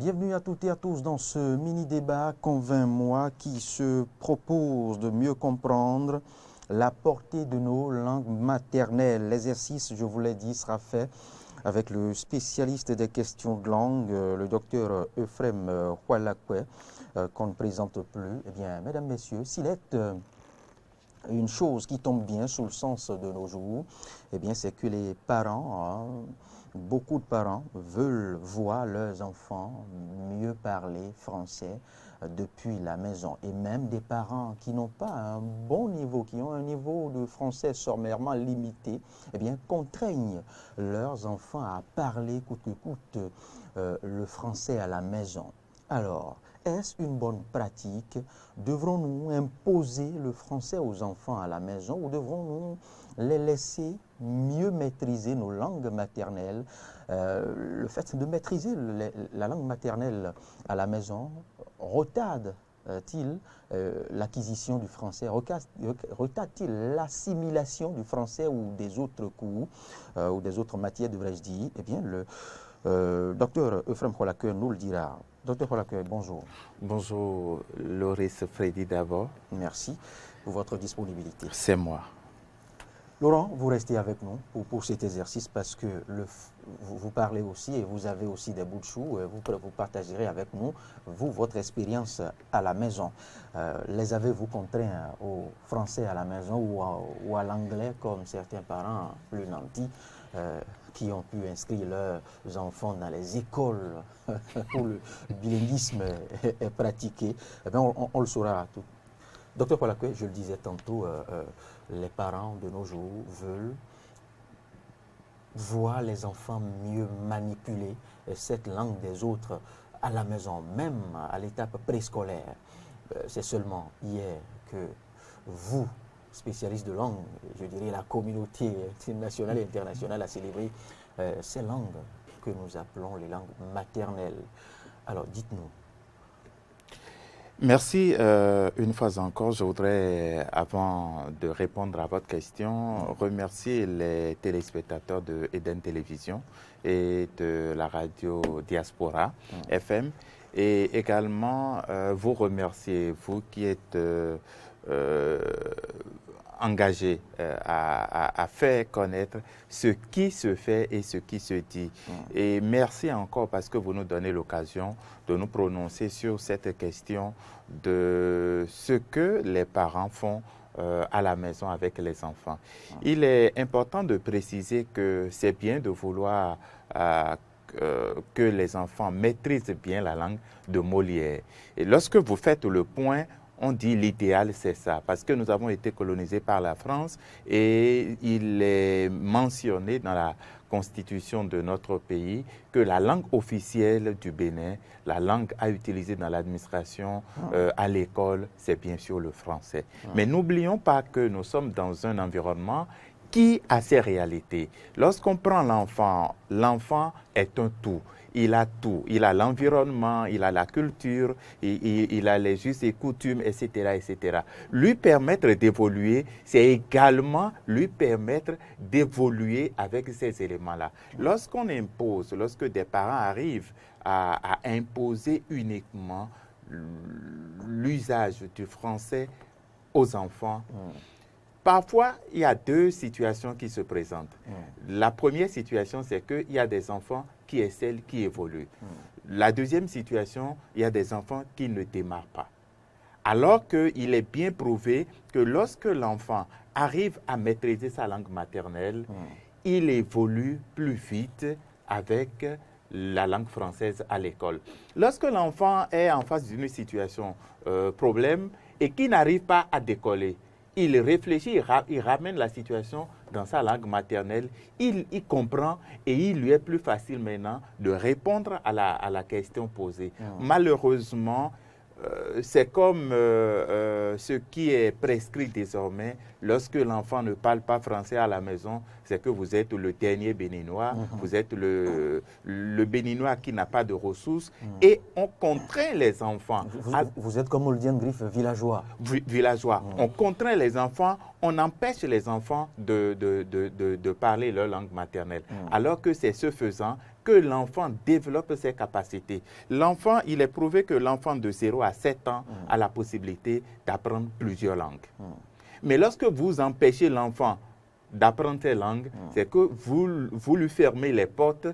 Bienvenue à toutes et à tous dans ce mini-débat Convainc-moi qui se propose de mieux comprendre la portée de nos langues maternelles. L'exercice, je vous l'ai dit, sera fait avec le spécialiste des questions de langue, le docteur Euphrem Hualakwe, qu'on ne présente plus. Eh bien, mesdames, messieurs, s'il est une chose qui tombe bien sous le sens de nos jours, eh bien, c'est que les parents, beaucoup de parents veulent voir leurs enfants mieux parler français depuis la maison. Et même des parents qui n'ont pas un bon niveau, qui ont un niveau de français sommairement limité, eh bien, contraignent leurs enfants à parler coûte que coûte le français à la maison. Alors, est-ce une bonne pratique? Devrons-nous imposer le français aux enfants à la maison ou devrons-nous les laisser mieux maîtriser nos langues maternelles? Le fait de maîtriser la langue maternelle à la maison retarde-t-il l'acquisition du français? Retarde-t-il l'assimilation du français ou des autres cours ou des autres matières, devrais-je dire? Eh bien, le docteur Euphrem Hualakwe nous le dira. Docteur Hualakwe, bonjour. Bonjour, Loris Freddy d'abord. Merci pour votre disponibilité. C'est moi. Laurent, vous restez avec nous pour cet exercice parce que vous parlez aussi et vous avez aussi des bouts de chou. Vous partagerez avec nous, vous, votre expérience à la maison. Les avez-vous contraints au français à la maison ou à l'anglais comme certains parents plus nantis qui ont pu inscrire leurs enfants dans les écoles où le bilinguisme est pratiqué? Eh bien, on le saura tout. Docteur Hualakwe, je le disais tantôt, les parents de nos jours veulent voir les enfants mieux manipuler cette langue des autres à la maison, même à l'étape préscolaire. C'est seulement hier que vous, spécialiste de langue, je dirais la communauté nationale et internationale a célébré ces langues que nous appelons les langues maternelles. Alors dites-nous. Merci une fois encore. Je voudrais, avant de répondre à votre question, remercier les téléspectateurs de Eden Télévision et de la radio Diaspora FM et également vous remercier, vous qui êtes engagé à faire connaître ce qui se fait et ce qui se dit. Et merci encore parce que vous nous donnez l'occasion de nous prononcer sur cette question de ce que les parents font à la maison avec les enfants. Il est important de préciser que c'est bien de vouloir que les enfants maîtrisent bien la langue de Molière. Et lorsque vous faites le point, on dit l'idéal, c'est ça, parce que nous avons été colonisés par la France et il est mentionné dans la constitution de notre pays que la langue officielle du Bénin, la langue à utiliser dans l'administration, à l'école, c'est bien sûr le français. Mais n'oublions pas que nous sommes dans un environnement qui a ses réalités. Lorsqu'on prend l'enfant, l'enfant est un tout. Il a tout. Il a l'environnement, il a la culture, il a les us et coutumes, etc., etc. Lui permettre d'évoluer, c'est également lui permettre d'évoluer avec ces éléments-là. Lorsqu'on impose, lorsque des parents arrivent à imposer uniquement l'usage du français aux enfants, parfois, il y a deux situations qui se présentent. La première situation, c'est qu'il y a des enfants qui excellent, qui évoluent. La deuxième situation, il y a des enfants qui ne démarrent pas. Alors qu'il est bien prouvé que lorsque l'enfant arrive à maîtriser sa langue maternelle, il évolue plus vite avec la langue française à l'école. Lorsque l'enfant est en face d'une situation problème et qui n'arrive pas à décoller, il réfléchit, il ramène la situation dans sa langue maternelle, il comprend et il lui est plus facile maintenant de répondre à la question posée. Malheureusement, c'est comme ce qui est prescrit désormais. Lorsque l'enfant ne parle pas français à la maison, c'est que vous êtes le dernier béninois, vous êtes le béninois qui n'a pas de ressources et on contraint les enfants. Vous êtes, comme on le dit en griffe, villageois. Villageois. On contraint les enfants, on empêche les enfants de parler leur langue maternelle. Alors que c'est ce faisant que l'enfant développe ses capacités. L'enfant, il est prouvé que l'enfant de 0 à 7 ans a la possibilité d'apprendre plusieurs langues. Mais lorsque vous empêchez l'enfant d'apprendre ces langues, c'est que vous lui fermez les portes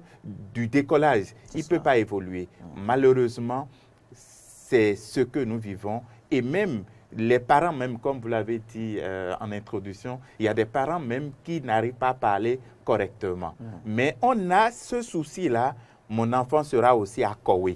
du décollage. Il ne peut pas évoluer. Malheureusement, c'est ce que nous vivons. Et même les parents, même comme vous l'avez dit en introduction, il y a des parents même qui n'arrivent pas à parler correctement. Mais on a ce souci-là, mon enfant sera aussi à Kowe.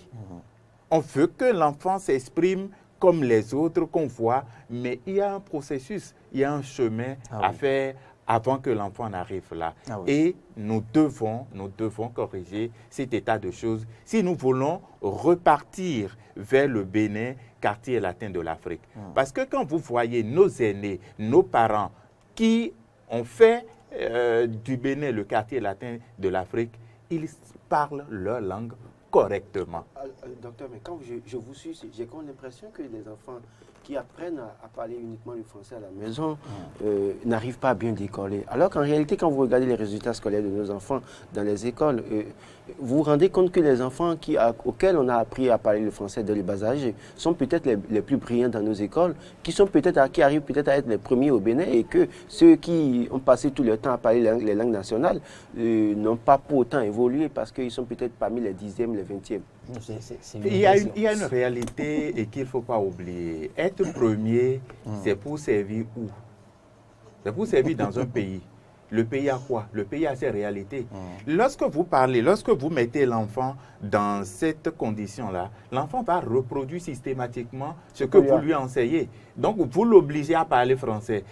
On veut que l'enfant s'exprime comme les autres qu'on voit, mais il y a un processus, il y a un chemin à faire avant que l'enfant n'arrive là. Et nous devons corriger cet état de choses si nous voulons repartir vers le Bénin, quartier latin de l'Afrique. Parce que quand vous voyez nos aînés, nos parents qui ont fait du Bénin le quartier latin de l'Afrique, ils parlent leur langue correctement. Docteur, mais quand je vous suis, j'ai comme l'impression que les enfants qui apprennent à parler uniquement le français à la maison n'arrivent pas à bien décoller. Alors qu'en réalité, quand vous regardez les résultats scolaires de nos enfants dans les écoles, vous vous rendez compte que les enfants auxquels on a appris à parler le français dès le bas âge sont peut-être les plus brillants dans nos écoles, qui arrivent peut-être à être les premiers au Bénin, et que ceux qui ont passé tout leur temps à parler les langues nationales n'ont pas pour autant évolué parce qu'ils sont peut-être parmi les 10e, les 20e. Il y a une réalité et qu'il ne faut pas oublier. Être premier, c'est pour servir où? C'est pour servir dans un pays. Le pays a quoi? Le pays a ses réalités. Lorsque vous parlez, lorsque vous mettez l'enfant dans cette condition-là, l'enfant va reproduire systématiquement ce que vous lui enseignez. Donc, vous l'obligez à parler français.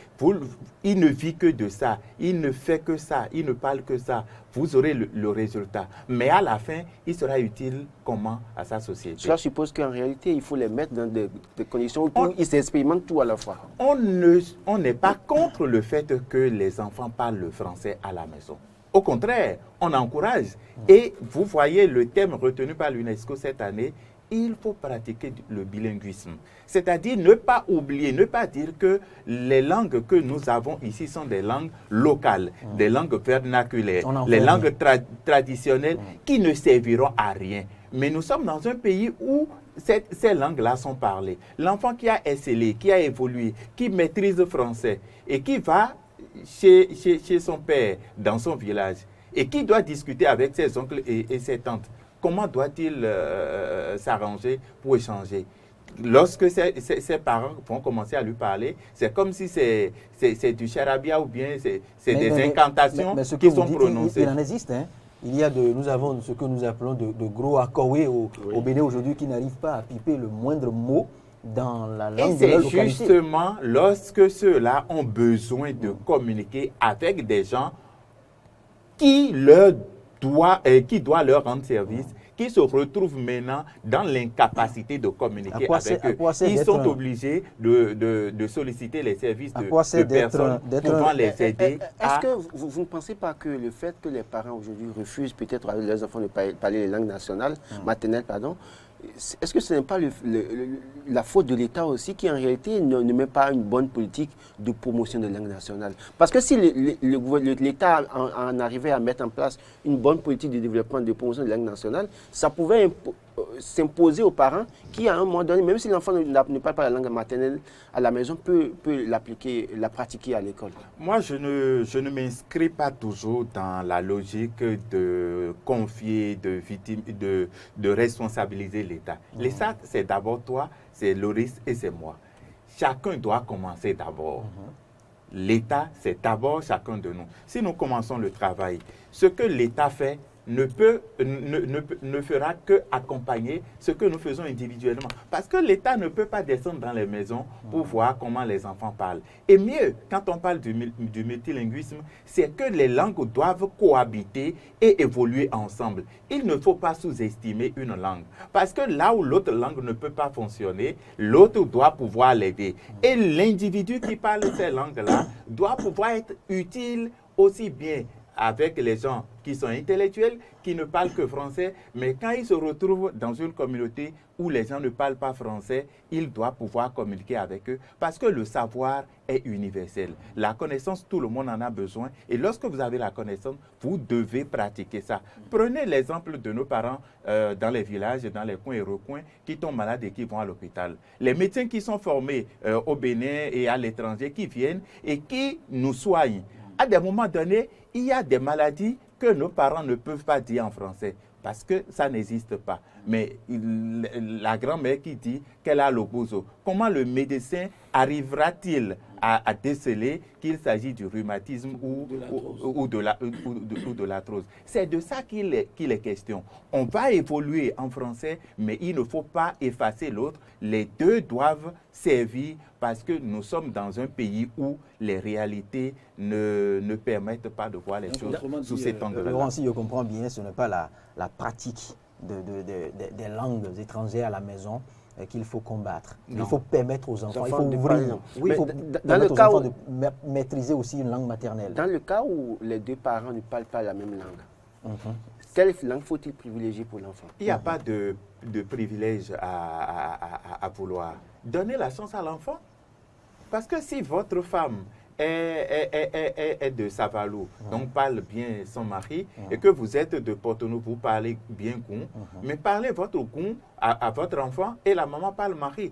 Il ne vit que de ça. Il ne fait que ça. Il ne parle que ça. Vous aurez le résultat. Mais à la fin, il sera utile comment à sa société? Cela suppose qu'en réalité, il faut les mettre dans des conditions où ils s'expérimentent tout à la fois. On n'est pas contre le fait que les enfants parlent le français à la maison. Au contraire, on encourage. Et vous voyez le thème retenu par l'UNESCO cette année, il faut pratiquer le bilinguisme. C'est-à-dire ne pas oublier, ne pas dire que les langues que nous avons ici sont des langues locales, des langues vernaculaires, les langues traditionnelles qui ne serviront à rien. Mais nous sommes dans un pays où ces langues-là sont parlées. L'enfant qui a excellé, qui a évolué, qui maîtrise le français et qui va chez son père dans son village et qui doit discuter avec ses oncles et ses tantes, comment doit-il s'arranger pour échanger? Lorsque ses parents vont commencer à lui parler, c'est comme si c'est du charabia ou bien c'est des incantations qui sont prononcées. Il en existe, hein? Nous avons ce que nous appelons de gros Akowe au Bénin aujourd'hui qui n'arrivent pas à piper le moindre mot dans la langue de leur localité. Et c'est justement lorsque ceux-là ont besoin de communiquer avec des gens qui doivent leur rendre service, qui se retrouvent maintenant dans l'incapacité de communiquer avec eux. Ils sont obligés de solliciter les services de personnes pouvant les aider. Est-ce que vous ne pensez pas que le fait que les parents aujourd'hui refusent peut-être à leurs enfants de parler les langues nationales, maternelles, pardon, est-ce que ce n'est pas la faute de l'État aussi qui en réalité ne met pas une bonne politique de promotion des langues nationales? Parce que si l'État en arrivait à mettre en place une bonne politique de développement, de promotion des langues nationales, ça pouvait s'imposer aux parents qui, à un moment donné, même si l'enfant ne parle pas la langue maternelle à la maison, peut la pratiquer à l'école. Moi, je ne m'inscris pas toujours dans la logique de confier, de responsabiliser l'État. L'État, c'est d'abord toi, c'est Loris et c'est moi. Chacun doit commencer d'abord. L'État, c'est d'abord chacun de nous. Si nous commençons le travail, ce que l'État fait ne fera que accompagner ce que nous faisons individuellement. Parce que l'État ne peut pas descendre dans les maisons pour voir comment les enfants parlent. Et mieux, quand on parle du multilinguisme, c'est que les langues doivent cohabiter et évoluer ensemble. Il ne faut pas sous-estimer une langue. Parce que là où l'autre langue ne peut pas fonctionner, l'autre doit pouvoir l'aider. Et l'individu qui parle ces langues-là doit pouvoir être utile aussi bien avec les gens qui sont intellectuels, qui ne parlent que français, mais quand ils se retrouvent dans une communauté où les gens ne parlent pas français, il doit pouvoir communiquer avec eux parce que le savoir est universel. La connaissance, tout le monde en a besoin et lorsque vous avez la connaissance, vous devez pratiquer ça. Prenez l'exemple de nos parents dans les villages, dans les coins et recoins qui tombent malades et qui vont à l'hôpital. Les médecins qui sont formés au Bénin et à l'étranger, qui viennent et qui nous soignent. À des moments donnés, il y a des maladies que nos parents ne peuvent pas dire en français parce que ça n'existe pas. Mais la grand-mère qui dit qu'elle a le bozo, comment le médecin arrivera-t-il à déceler qu'il s'agit du rhumatisme ou de l'arthrose? C'est de ça qu'il est question. On va évoluer en français, mais il ne faut pas effacer l'autre. Les deux doivent servir parce que nous sommes dans un pays où les réalités ne permettent pas de voir les choses sous cet angle-là. Laurent, si je comprends bien, ce n'est pas la pratique des langues étrangères à la maison qu'il faut combattre. Non. Il faut permettre aux enfants, il faut de ouvrir, parler. il faut permettre aux enfants de maîtriser aussi une langue maternelle. Dans le cas où les deux parents ne parlent pas la même langue, quelle langue faut-il privilégier pour l'enfant? Il n'y a pas de privilège à vouloir. Donnez la chance à l'enfant. Parce que si votre femme est de Savalou, donc parle bien son mari, et que vous êtes de Porto-Novo, vous parlez bien Goun, mais parlez votre Goun à votre enfant et la maman parle Mari.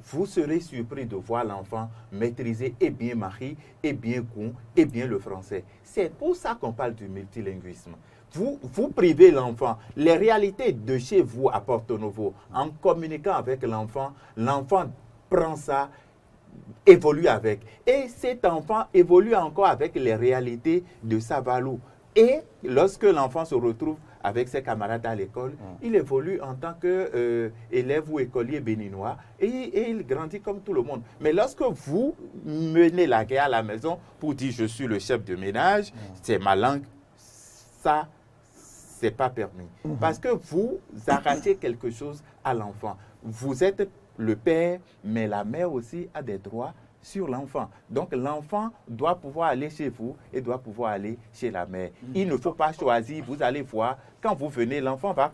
Vous serez surpris de voir l'enfant maîtriser et bien Mari, et bien Goun, et bien le français. C'est pour ça qu'on parle du multilinguisme. Vous privez l'enfant. Les réalités de chez vous à Porto-Novo, en communiquant avec l'enfant prend ça, évolue avec. Et cet enfant évolue encore avec les réalités de Savalou. Et lorsque l'enfant se retrouve avec ses camarades à l'école, il évolue en tant qu'élève ou écolier béninois et il grandit comme tout le monde. Mais lorsque vous menez la guerre à la maison pour dire je suis le chef de ménage, c'est ma langue, ça, c'est pas permis. Parce que vous arrachez quelque chose à l'enfant. Vous êtes le père, mais la mère aussi a des droits sur l'enfant. Donc l'enfant doit pouvoir aller chez vous et doit pouvoir aller chez la mère. Il ne faut pas choisir, vous allez voir, quand vous venez, l'enfant va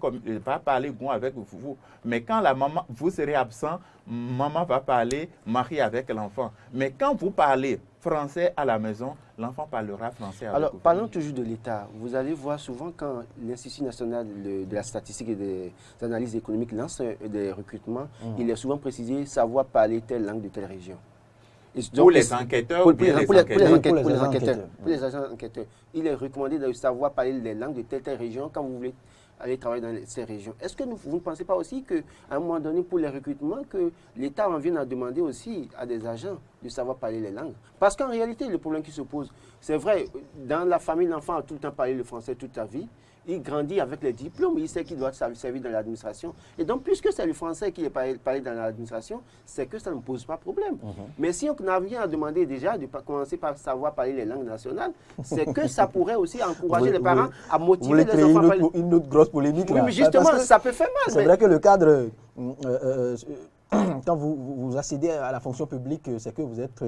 parler Goun avec vous. Mais quand la maman, vous serez absent, maman va parler Marie avec l'enfant. Mais quand vous parlez français à la maison, l'enfant parlera français avec vous. Alors, parlons toujours de l'État. Vous allez voir souvent quand l'Institut national de la statistique et des analyses économiques lance des recrutements, il est souvent précisé savoir parler telle langue de telle région. Pour les enquêteurs ou bien pour les agents enquêteurs. Il est recommandé de savoir parler les langues de telle région quand vous voulez aller travailler dans ces régions. Est-ce que vous ne pensez pas aussi qu'à un moment donné, pour les recrutements, que l'État en vienne à demander aussi à des agents de savoir parler les langues? Parce qu'en réalité, le problème qui se pose, c'est vrai, dans la famille, l'enfant a tout le temps parlé le français toute sa vie. Il grandit avec les diplômes, il sait qu'il doit servir dans l'administration. Et donc, puisque c'est le français qui est parlé dans l'administration, c'est que ça ne pose pas de problème. Mais si on vient à demander déjà de commencer par savoir parler les langues nationales, c'est que ça pourrait aussi encourager les parents à motiver les enfants à parler. Une autre grosse polémique Oui, là. mais justement, ça peut faire mal. C'est vrai que le cadre, quand vous accédez à la fonction publique, c'est que vous êtes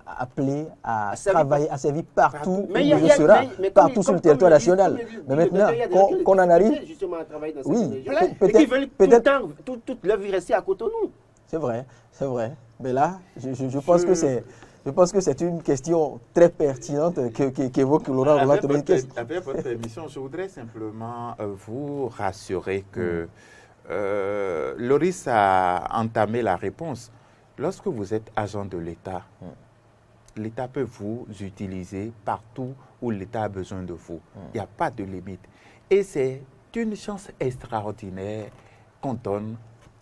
appelé à travailler, à servir partout où il sera, partout sur le territoire national. Mais maintenant, qu'on en arrive, justement à travailler dans oui, peut-être toute leur vie rester à Cotonou. C'est vrai, c'est vrai. Mais là, je pense que c'est... Je pense que c'est une question très pertinente qu'évoque Laurent. Avec votre permission, je voudrais simplement vous rassurer que Loris a entamé la réponse. Lorsque vous êtes agent de l'État, l'État peut vous utiliser partout où l'État a besoin de vous. Il n'y a pas de limite. Et c'est une chance extraordinaire qu'on donne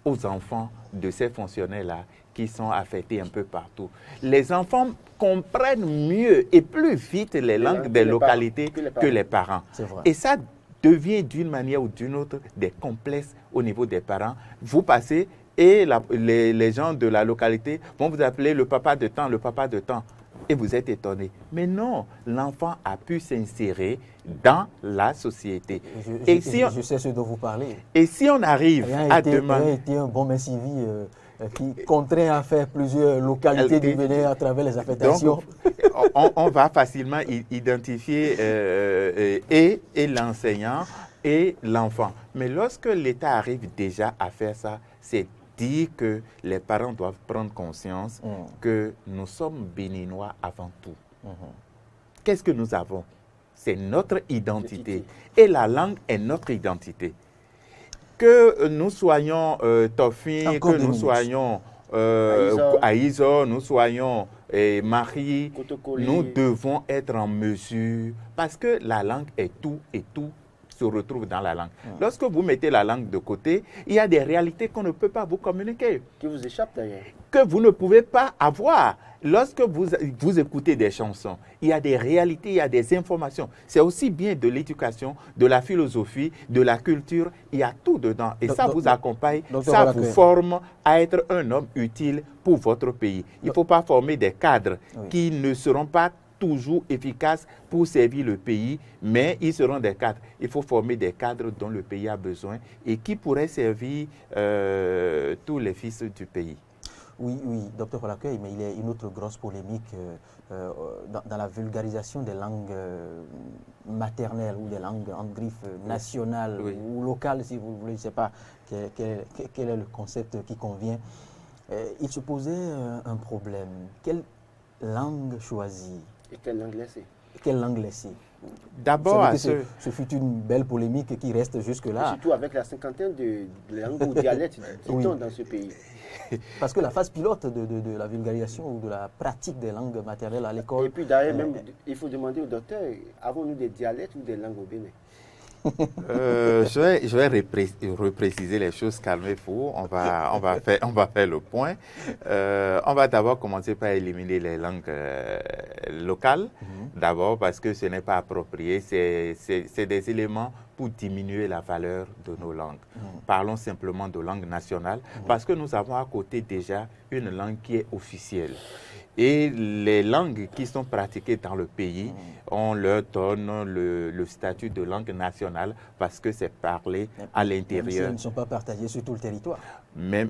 aux enfants de ces fonctionnaires-là qui sont affectés un peu partout. Les enfants comprennent mieux et plus vite les langues des localités que les parents. Et ça devient d'une manière ou d'une autre des complexes au niveau des parents. Vous passez et les gens de la localité vont vous appeler le papa de temps, le papa de temps. Et vous êtes étonné. Mais non, l'enfant a pu s'insérer dans la société. Je sais ce dont vous parlez. Et si on arrive à demander... Rien été un bon Messi qui contraint à faire plusieurs localités du Bénin à travers les affectations. Donc, on va facilement identifier et l'enseignant et l'enfant. Mais lorsque l'État arrive déjà à faire ça, c'est dire que les parents doivent prendre conscience que nous sommes béninois avant tout. Qu'est-ce que nous avons? C'est notre identité. Et la langue est notre identité. Que nous soyons Tofi, que nous soyons Aïzo, nous soyons Marie, nous devons être en mesure, parce que la langue est tout et tout se retrouve dans la langue. Lorsque vous mettez la langue de côté, il y a des réalités qu'on ne peut pas vous communiquer. Qui vous échappent d'ailleurs. Que vous ne pouvez pas avoir. Lorsque vous écoutez des chansons, il y a des réalités, il y a des informations. C'est aussi bien de l'éducation, de la philosophie, de la culture, il y a tout dedans. Et ça vous accompagne, ça vous forme à être un homme utile pour votre pays. Il ne faut pas former des cadres qui ne seront pas toujours efficaces pour servir le pays, mais ils seront des cadres. Il faut former des cadres dont le pays a besoin et qui pourraient servir tous les fils du pays. Oui, docteur Olacueil, mais il y a une autre grosse polémique dans la vulgarisation des langues maternelles ou des langues en griffe nationales ou locales, si vous voulez, je ne sais pas quel est le concept qui convient. Il se posait un problème. Quelle langue choisir? Et quelle langue laisser? Quelle langue laisser? D'abord, ce fut une belle polémique qui reste jusque-là. Surtout avec la cinquantaine de langues ou dialectes dans ce pays. Parce que la phase pilote de la vulgarisation ou de la pratique des langues maternelles à l'école... Et puis d'ailleurs, même, il faut demander au docteur, avons-nous des dialectes ou des langues au Bénin? Je vais repréciser les choses, calmez-vous, on va faire le point. On va d'abord commencer par éliminer les langues locales, d'abord parce que ce n'est pas approprié, c'est des éléments pour diminuer la valeur de nos langues. Parlons simplement de langue nationale, parce que nous avons à côté déjà une langue qui est officielle. Et les langues qui sont pratiquées dans le pays, on leur donne le statut de langue nationale parce que c'est parlé à l'intérieur. Même si elles ne sont pas partagées sur tout le territoire. Même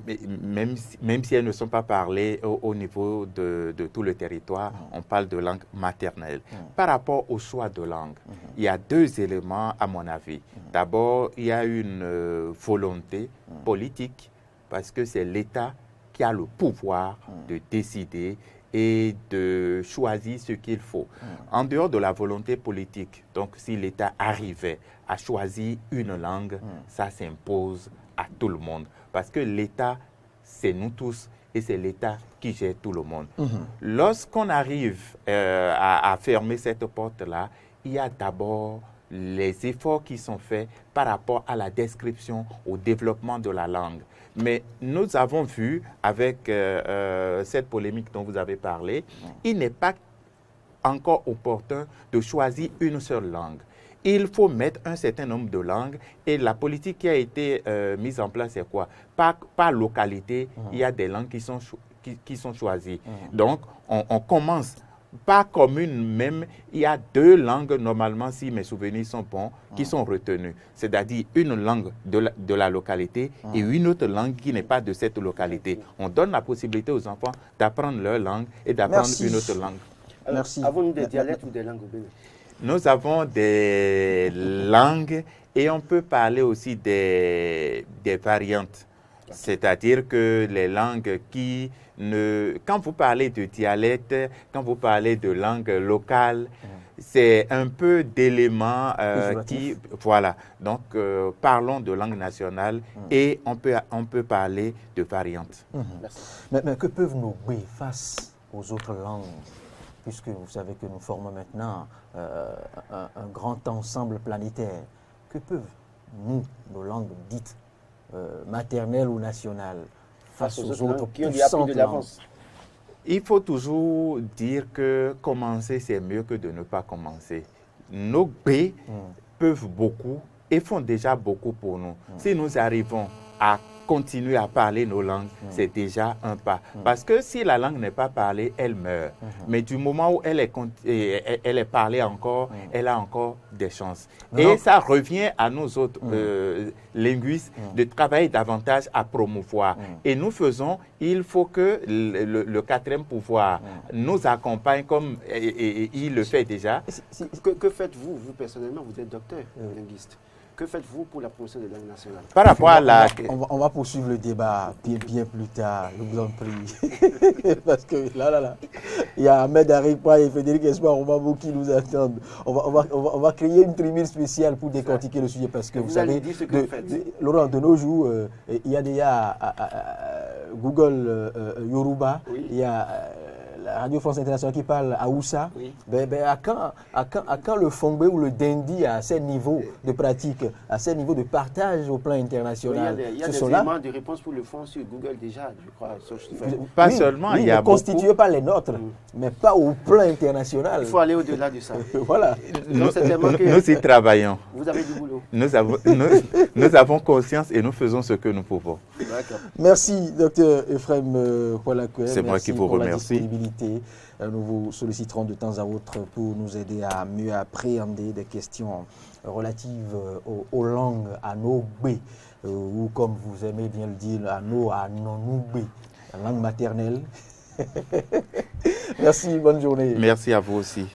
si elles ne sont pas parlées au niveau de tout le territoire, on parle de langue maternelle. Par rapport au choix de langue, il y a deux éléments à mon avis. D'abord, il y a une volonté politique parce que c'est l'État qui a le pouvoir de décider et de choisir ce qu'il faut. En dehors de la volonté politique, donc si l'État arrivait à choisir une langue, ça s'impose à tout le monde. Parce que l'État, c'est nous tous et c'est l'État qui gère tout le monde. Lorsqu'on arrive à fermer cette porte-là, il y a d'abord les efforts qui sont faits par rapport à la description, au développement de la langue. Mais nous avons vu avec cette polémique dont vous avez parlé, il n'est pas encore opportun de choisir une seule langue. Il faut mettre un certain nombre de langues et la politique qui a été mise en place, c'est quoi? Par localité, il y a des langues qui sont choisies. Donc, on commence. Par commune même, il y a deux langues, normalement, si mes souvenirs sont bons, qui sont retenues. C'est-à-dire une langue de la localité et une autre langue qui n'est pas de cette localité. On donne la possibilité aux enfants d'apprendre leur langue et d'apprendre une autre langue. Merci. Avons-nous des dialectes ou des langues au Bénin? Nous avons des langues et on peut parler aussi des variantes. C'est-à-dire que les langues qui ne... Quand vous parlez de dialecte, quand vous parlez de langue locale, c'est un peu d'éléments qui... Voilà. Donc, parlons de langue nationale et on peut parler de variantes. Mais que peuvent nos bouées face aux autres langues? Puisque vous savez que nous formons maintenant un grand ensemble planétaire. Que peuvent nous, nos langues dites maternelle ou nationale, face aux autres puissantes langues? Il faut toujours dire que commencer, c'est mieux que de ne pas commencer. Nos B peuvent beaucoup et font déjà beaucoup pour nous. Si nous arrivons à continuer à parler nos langues, c'est déjà un pas. Parce que si la langue n'est pas parlée, elle meurt. Mais du moment où elle est parlée encore, elle a encore des chances. Et ça revient à nous autres linguistes de travailler davantage à promouvoir. Et nous faisons, il faut que le quatrième pouvoir nous accompagne comme il le fait déjà. Que faites-vous, vous personnellement, vous êtes docteur linguiste, que faites-vous pour la promotion des langues nationales? Par rapport à la... On va poursuivre le débat bien plus tard, je vous en prie. Parce que là, il y a Ahmed Aripa et Frédéric Espoir Omabo qui nous attendent. On va créer une tribune spéciale pour décortiquer le sujet parce que vous savez, dire ce que vous faites. Laurent, de nos jours, il y a déjà Google Yoruba, il y a la Radio France Internationale qui parle à Oussa. À quand le Fongbe ou le Dendi à ces niveaux de pratique, à ces niveaux de partage au plan international? Il y a des éléments de réponse pour le fond sur Google déjà, je crois. Pas seulement, il y a ne constituez pas les nôtres, mais pas au plan international. Il faut aller au-delà de ça. Voilà. Nous y travaillons. Vous avez du boulot. Nous avons conscience et nous faisons ce que nous pouvons. Merci, docteur Ephraim Kwalakoue. C'est moi qui vous remercie. Nous vous solliciterons de temps à autre pour nous aider à mieux appréhender des questions relatives aux langues anogbé, ou comme vous aimez bien le dire, anonougbe, la langue maternelle. Merci, bonne journée. Merci à vous aussi.